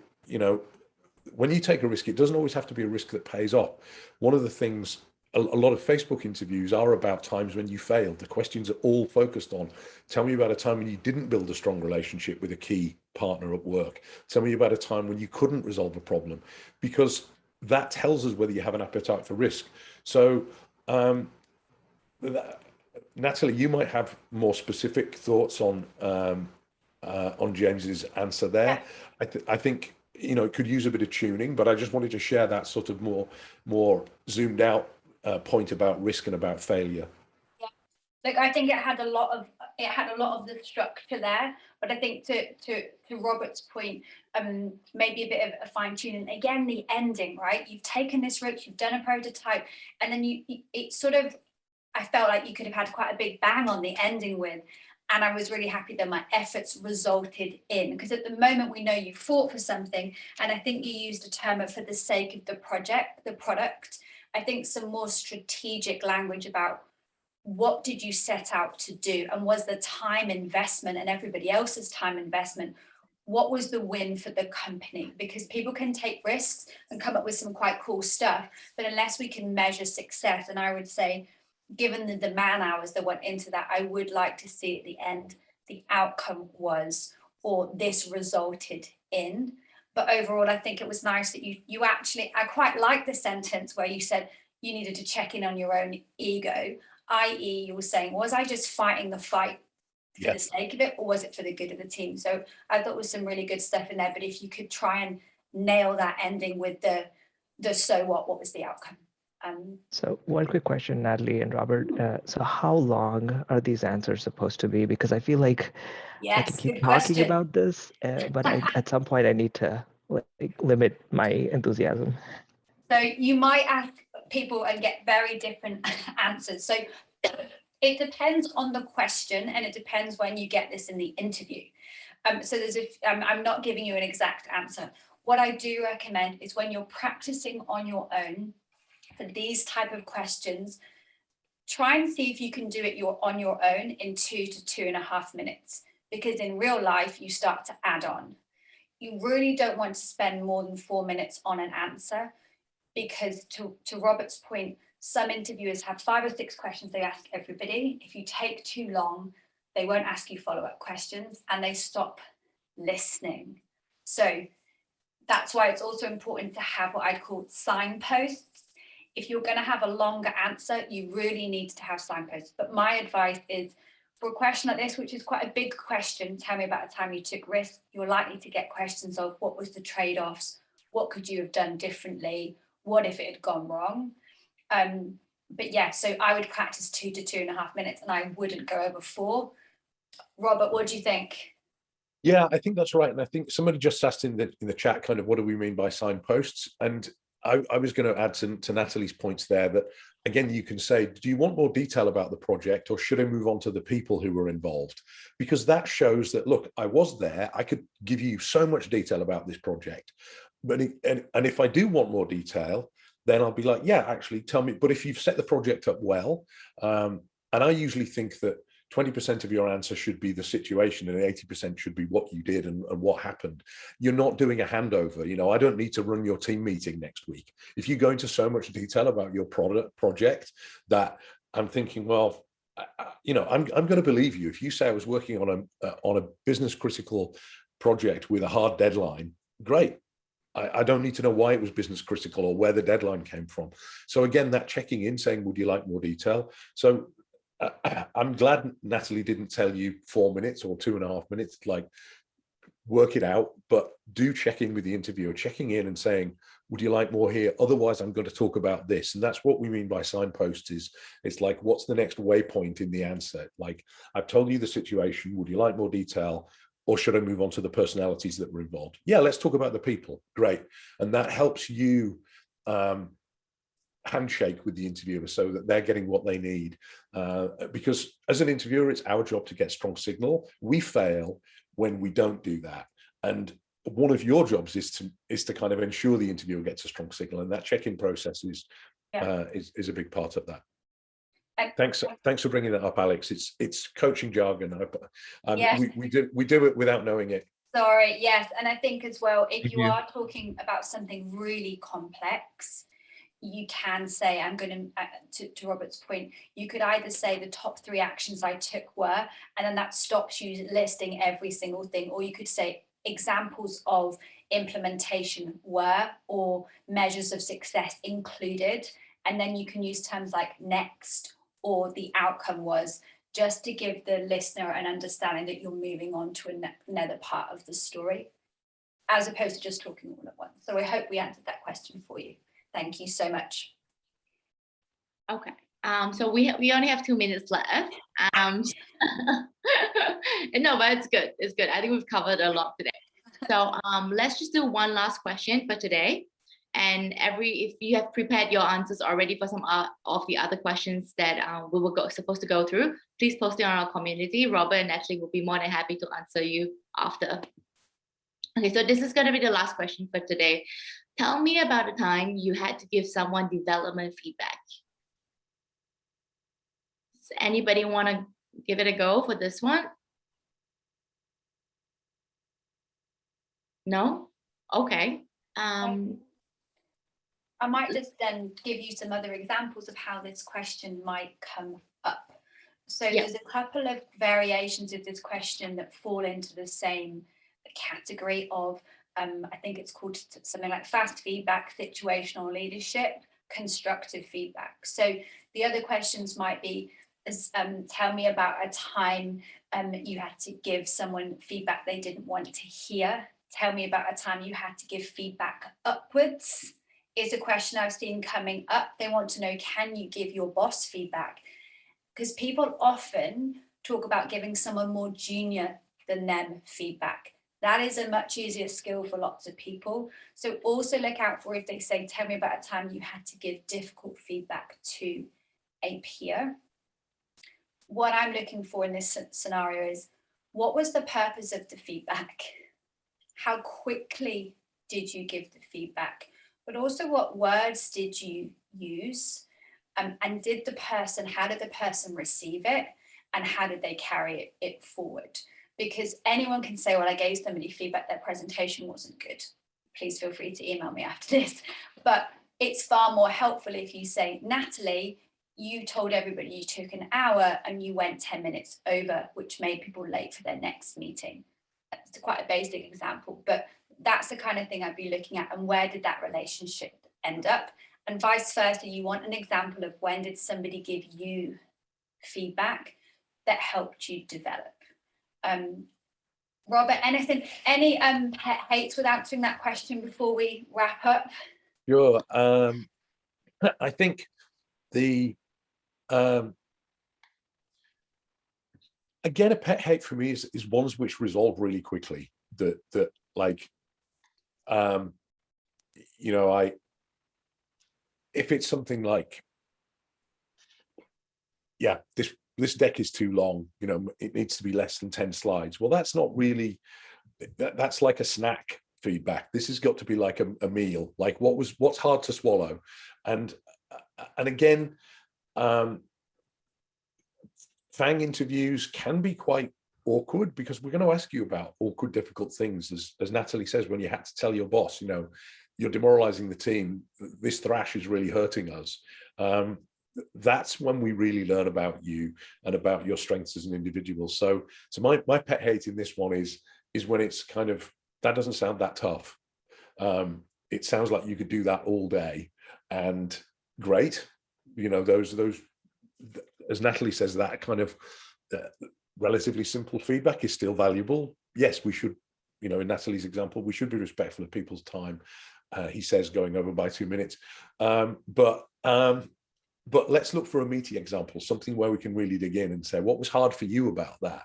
when you take a risk, it doesn't always have to be a risk that pays off. One of the things, a lot of Facebook interviews are about times when you failed. The questions are all focused on, tell me about a time when you didn't build a strong relationship with a key partner at work. Tell me about a time when you couldn't resolve a problem, because that tells us whether you have an appetite for risk. So, Natalie, you might have more specific thoughts on James's answer there. I think it could use a bit of tuning, but I just wanted to share that sort of more zoomed out point about risk and about failure. Yeah, look, I think it had a lot of the structure there, but I think to Robert's point, maybe a bit of a fine tuning. Again, the ending, right? You've taken this route, you've done a prototype, and then it sort of, I felt like you could have had quite a big bang on the ending with, and I was really happy that my efforts resulted in, because at the moment we know you fought for something, and I think you used a term of for the sake of the product. I think some more strategic language about what did you set out to do, and was the time investment and everybody else's time investment, what was the win for the company? Because people can take risks and come up with some quite cool stuff, but unless we can measure success, and I would say, given the man hours that went into that, I would like to see at the end, the outcome was, or this resulted in. But overall, I think it was nice that you actually, I quite like the sentence where you said you needed to check in on your own ego, i.e. you were saying, was I just fighting the fight for the sake of it, or was it for the good of the team? So I thought there was some really good stuff in there, but if you could try and nail that ending with the so what was the outcome? So one quick question, Natalie and Robert. So how long are these answers supposed to be? Because I feel like I can keep talking about this, but at some point I need to limit my enthusiasm. So you might ask people and get very different answers. So it depends on the question, and it depends when you get this in the interview. So I'm not giving you an exact answer. What I do recommend is when you're practicing on your own, for these type of questions, try and see if you can do it on your own in 2 to 2.5 minutes, because in real life you start to add on. You really don't want to spend more than 4 minutes on an answer, because to Robert's point, some interviewers have 5 or 6 questions they ask everybody. If you take too long, they won't ask you follow-up questions and they stop listening. So that's why it's also important to have what I'd call signposts. If you're going to have a longer answer, you really need to have signposts. But my advice is, for a question like this, which is quite a big question, tell me about a time you took risks, you're likely to get questions of what was the trade-offs, what could you have done differently, what if it had gone wrong? But yeah, so I would practice 2 to 2.5 minutes, and I wouldn't go over 4. Robert, what do you think? Yeah, I think that's right. And I think somebody just asked in the chat kind of what do we mean by signposts? And I was going to add to Natalie's points there that, again, you can say, do you want more detail about the project, or should I move on to the people who were involved? Because that shows that, look, I was there. I could give you so much detail about this project. But and if I do want more detail, then I'll be like, yeah, actually, tell me. But if you've set the project up well, and I usually think that 20% of your answer should be the situation and 80% should be what you did and what happened. You're not doing a handover. You know, I don't need to run your team meeting next week. If you go into so much detail about your project that I'm thinking, well, you know, I'm going to believe you. If you say I was working on a business critical project with a hard deadline, great. I don't need to know why it was business critical or where the deadline came from. So again, that checking in, saying, would you like more detail? So I'm glad Natalie didn't tell you 4 minutes or 2.5 minutes, like work it out, but do check in with the interviewer, checking in and saying, would you like more here? Otherwise, I'm going to talk about this. And that's what we mean by signposts. It's like, what's the next waypoint in the answer? Like, I've told you the situation. Would you like more detail? Or should I move on to the personalities that were involved? Yeah, let's talk about the people. Great. And that helps you handshake with the interviewer so that they're getting what they need. Because as an interviewer, it's our job to get strong signal. We fail when we don't do that. And one of your jobs is to kind of ensure the interviewer gets a strong signal, and that check-in process is a big part of that. Thanks for bringing that up, Alex. It's coaching jargon. We do it without knowing it. Sorry, yes, and I think as well, if you are talking about something really complex, you can say, I'm going to Robert's point, you could either say the top 3 actions I took were, and then that stops you listing every single thing, or you could say examples of implementation were, or measures of success included, and then you can use terms like next or the outcome was, just to give the listener an understanding that you're moving on to another part of the story, as opposed to just talking all at once. So I hope we answered that question for you. Thank you so much. Okay, so we only have 2 minutes left. No, but it's good. It's good. I think we've covered a lot today. So let's just do one last question for today. And if you have prepared your answers already for some of the other questions that we were supposed to go through, please post it on our community. Robert and Natalie will be more than happy to answer you after. Okay, so this is going to be the last question for today. Tell me about a time you had to give someone development feedback. Does anybody want to give it a go for this one? No? Okay. I might just then give you some other examples of how this question might come up. So there's a couple of variations of this question that fall into the same category of, I think it's called something like fast feedback, situational leadership, constructive feedback. So the other questions might be, tell me about a time you had to give someone feedback they didn't want to hear. Tell me about a time you had to give feedback upwards. Is a question I've seen coming up. They want to know, can you give your boss feedback? Because people often talk about giving someone more junior than them feedback. That is a much easier skill for lots of people. So also look out for if they say, tell me about a time you had to give difficult feedback to a peer. What I'm looking for in this scenario is, what was the purpose of the feedback? How quickly did you give the feedback? But also, what words did you use? And how did the person receive it? And how did they carry it forward? Because anyone can say, well, I gave somebody feedback, their presentation wasn't good. Please feel free to email me after this. But it's far more helpful if you say, Natalie, you told everybody you took an hour and you went 10 minutes over, which made people late for their next meeting. That's quite a basic example, but that's the kind of thing I'd be looking at, and where did that relationship end up? And vice versa, you want an example of when did somebody give you feedback that helped you develop. Robert, any pet hates with answering that question before we wrap up? Sure. I think again, a pet hate for me is ones which resolve really quickly. That like, you know, if it's something like, yeah, this deck is too long, you know, it needs to be less than 10 slides. Well, that's not really, that's like a snack feedback. This has got to be like a meal, like what's hard to swallow. And again, FANG interviews can be quite awkward because we're going to ask you about awkward, difficult things. As Natalie says, when you had to tell your boss, you know, you're demoralizing the team, this thrash is really hurting us. That's when we really learn about you and about your strengths as an individual. So my pet hate in this one is when it's kind of, that doesn't sound that tough. It sounds like you could do that all day, and great. You know, those as Natalie says, that kind of relatively simple feedback is still valuable. Yes, we should, you know, in Natalie's example, we should be respectful of people's time. He says going over by 2 minutes, but let's look for a meaty example, something where we can really dig in and say, what was hard for you about that?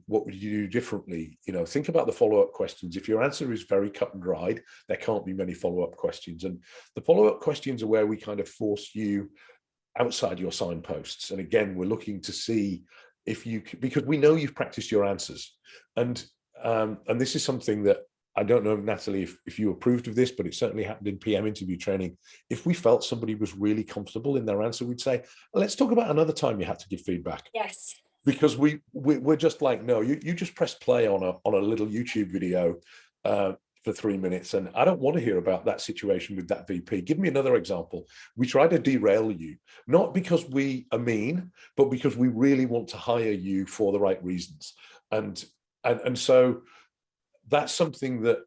What would you do differently? You know, think about the follow-up questions. If your answer is very cut and dried, there can't be many follow-up questions. And the follow-up questions are where we kind of force you outside your signposts. And again, we're looking to see if you, because we know you've practiced your answers. And this is something that I don't know, Natalie, if you approved of this, but it certainly happened in PM interview training. If we felt somebody was really comfortable in their answer, we'd say, let's talk about another time you had to give feedback. Yes. Because we're just like, no, you just press play on a little YouTube video for 3 minutes. And I don't want to hear about that situation with that VP. Give me another example. We try to derail you, not because we are mean, but because we really want to hire you for the right reasons. And so that's something that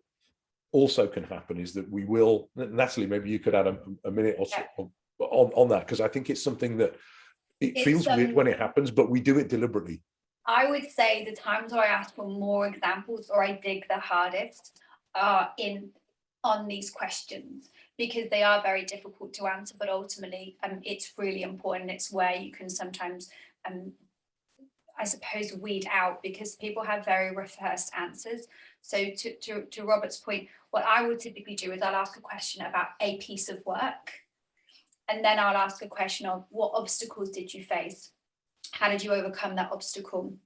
also can happen, is that we will, Natalie, maybe you could add a minute or so on that, because I think it's something that it feels weird when it happens, but we do it deliberately. I would say the times where I ask for more examples or I dig the hardest are on these questions, because they are very difficult to answer, but ultimately it's really important. It's where you can sometimes I suppose weed out, because people have very rehearsed answers. So to Robert's point, what I would typically do is I'll ask a question about a piece of work, and then I'll ask a question of what obstacles did you face? How did you overcome that obstacle?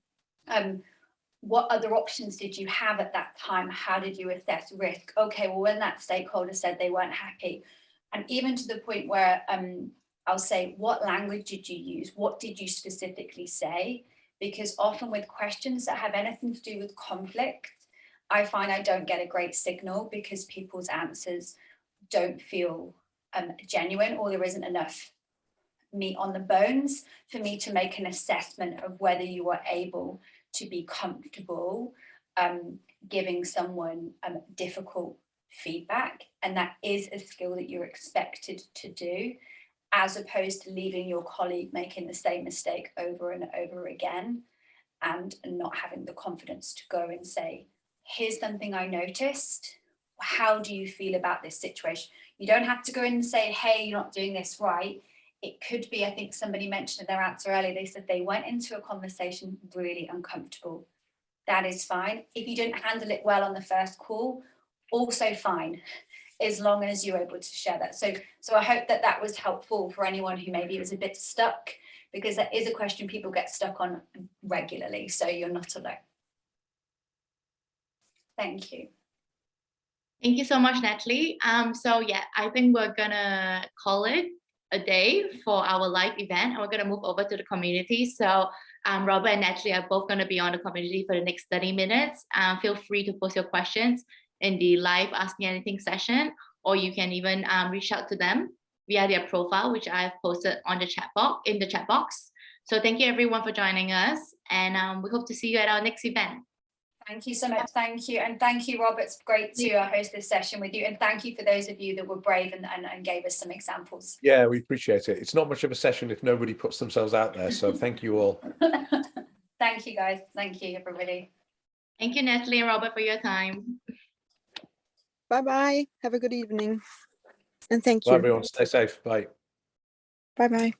What other options did you have at that time? How did you assess risk? Okay, well, when that stakeholder said they weren't happy, and even to the point where I'll say, what language did you use? What did you specifically say? Because often with questions that have anything to do with conflict, I find I don't get a great signal, because people's answers don't feel genuine, or there isn't enough meat on the bones for me to make an assessment of whether you are able to be comfortable giving someone difficult feedback. And that is a skill that you're expected to do, as opposed to leaving your colleague making the same mistake over and over again and not having the confidence to go and say, here's something I noticed. How do you feel about this situation? You don't have to go in and say, hey, you're not doing this right. It could be, I think somebody mentioned in their answer earlier, they said they went into a conversation really uncomfortable. That is fine. If you didn't handle it well on the first call, also fine, as long as you're able to share that. So I hope that that was helpful for anyone who maybe was a bit stuck, because that is a question people get stuck on regularly. So you're not alone. Thank you. Thank you so much, Natalie. So yeah, I think we're gonna call it a day for our live event, and we're gonna move over to the community. So Robert and Natalie are both gonna be on the community for the next 30 minutes. Feel free to post your questions in the live Ask Me Anything session, or you can even reach out to them via their profile, which I've posted on the chat box, in the chat box. So thank you everyone for joining us, and we hope to see you at our next event. Thank you so much. Thank you. And thank you, Rob. It's great to host this session with you. And thank you for those of you that were brave and gave us some examples. Yeah, we appreciate it. It's not much of a session if nobody puts themselves out there. So thank you all. Thank you, guys. Thank you, everybody. Thank you, Natalie and Robert, for your time. Bye-bye. Have a good evening. And thank you. Bye, everyone. Stay safe. Bye. Bye-bye.